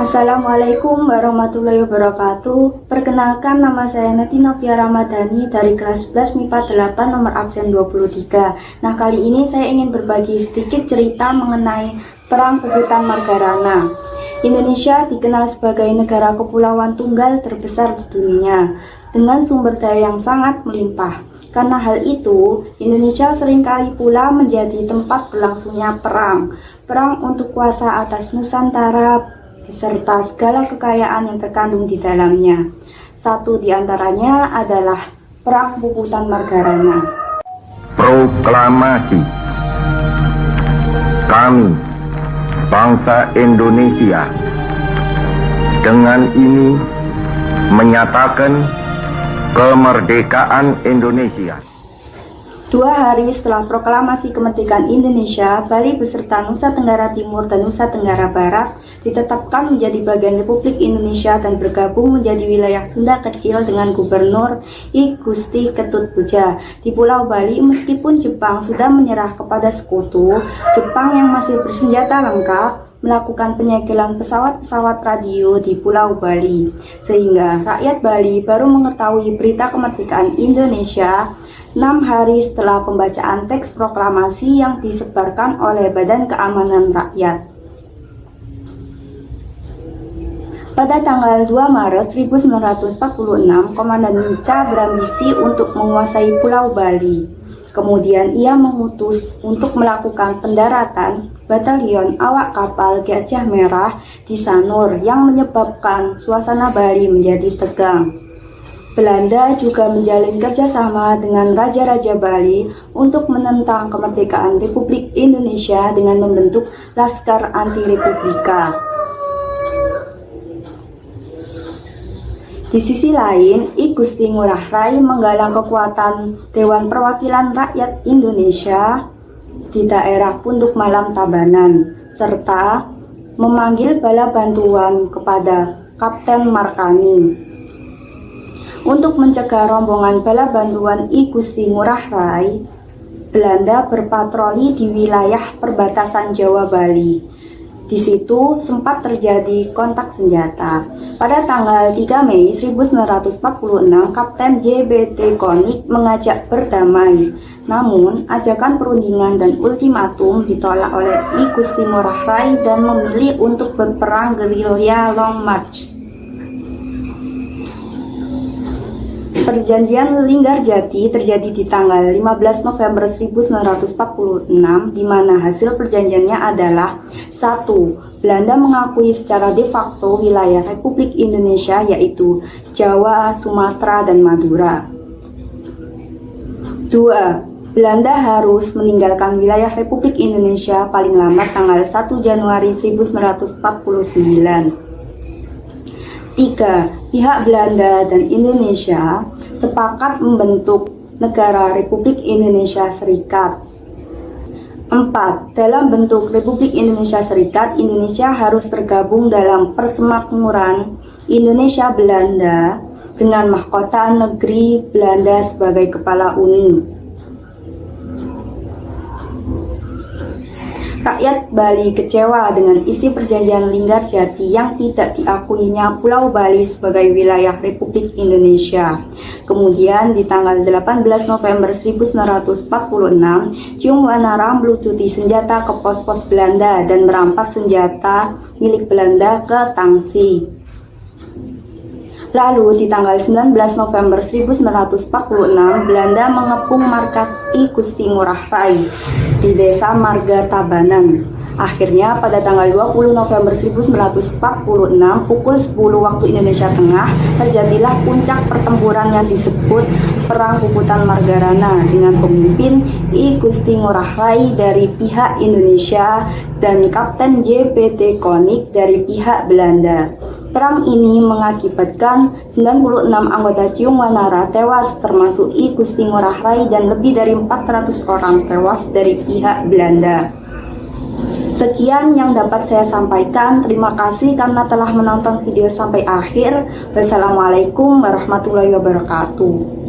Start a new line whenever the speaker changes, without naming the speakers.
Assalamualaikum warahmatullahi wabarakatuh. Perkenalkan, nama saya Neti Novia Ramadhani dari kelas 11 MIPA 8 nomor absen 23. Nah, kali ini saya ingin berbagi sedikit cerita mengenai Perang Puputan Margarana. Indonesia dikenal sebagai negara kepulauan tunggal terbesar di dunia dengan sumber daya yang sangat melimpah. Karena hal itu, Indonesia seringkali pula menjadi tempat berlangsungnya perang untuk kuasa atas Nusantara beserta segala kekayaan yang terkandung di dalamnya. Satu di antaranya adalah Perang Puputan Margarana.
Proklamasi. Kami, bangsa Indonesia, dengan ini menyatakan kemerdekaan Indonesia.
2 hari setelah proklamasi kemerdekaan Indonesia, Bali beserta Nusa Tenggara Timur dan Nusa Tenggara Barat ditetapkan menjadi bagian Republik Indonesia dan bergabung menjadi wilayah Sunda kecil dengan Gubernur I Gusti Ketutpuja. Di Pulau Bali, meskipun Jepang sudah menyerah kepada sekutu, Jepang yang masih bersenjata lengkap melakukan penyegelan pesawat-pesawat radio di Pulau Bali, sehingga rakyat Bali baru mengetahui berita kemerdekaan Indonesia 6 hari setelah pembacaan teks proklamasi yang disebarkan oleh Badan Keamanan Rakyat. Pada tanggal 2 Maret 1946, Komandan Mica berambisi untuk menguasai Pulau Bali. Kemudian ia mengutus untuk melakukan pendaratan batalion awak kapal Gajah Merah di Sanur yang menyebabkan suasana Bali menjadi tegang. Belanda juga menjalin kerjasama dengan Raja-Raja Bali untuk menentang kemerdekaan Republik Indonesia dengan membentuk Laskar Anti-Republika. Di sisi lain, I Gusti Ngurah Rai menggalang kekuatan Dewan Perwakilan Rakyat Indonesia di daerah Punduk Malam Tabanan, serta memanggil bala bantuan kepada Kapten Markani. Untuk mencegah rombongan bala bantuan I Gusti Ngurah Rai, Belanda berpatroli di wilayah perbatasan Jawa Bali. Di situ sempat terjadi kontak senjata. Pada tanggal 3 Mei 1946, Kapten JBT Konik mengajak berdamai. Namun, ajakan perundingan dan ultimatum ditolak oleh I Gusti Ngurah Rai dan memilih untuk berperang gerilya Long March. Perjanjian Linggarjati terjadi di tanggal 15 November 1946, di mana hasil perjanjiannya adalah 1. Belanda mengakui secara de facto wilayah Republik Indonesia yaitu Jawa, Sumatera, dan Madura. 2. Belanda harus meninggalkan wilayah Republik Indonesia paling lambat tanggal 1 Januari 1949. 3. Pihak Belanda dan Indonesia sepakat membentuk negara Republik Indonesia Serikat. 4. Dalam bentuk Republik Indonesia Serikat, Indonesia harus tergabung dalam Persemakmuran Indonesia Belanda dengan mahkota negeri Belanda sebagai kepala Uni. Rakyat Bali kecewa dengan isi perjanjian Linggarjati yang tidak diakuinya Pulau Bali sebagai wilayah Republik Indonesia. Kemudian di tanggal 18 November 1946, Jung Wanara melucuti senjata ke pos-pos Belanda dan merampas senjata milik Belanda ke Tangsi. Lalu di tanggal 19 November 1946, Belanda mengepung markas I Gusti Ngurah Rai di desa Marga Tabanan. Akhirnya pada tanggal 20 November 1946 pukul 10 waktu Indonesia Tengah terjadilah puncak pertempuran yang disebut Perang Puputan Margarana dengan pemimpin I Gusti Ngurah Rai dari pihak Indonesia dan Kapten JBT Konik dari pihak Belanda. Perang ini mengakibatkan 96 anggota Ciung Wanara tewas termasuk I Gusti Ngurah Rai dan lebih dari 400 orang tewas dari pihak Belanda. Sekian yang dapat saya sampaikan. Terima kasih karena telah menonton video sampai akhir. Wassalamualaikum warahmatullahi wabarakatuh.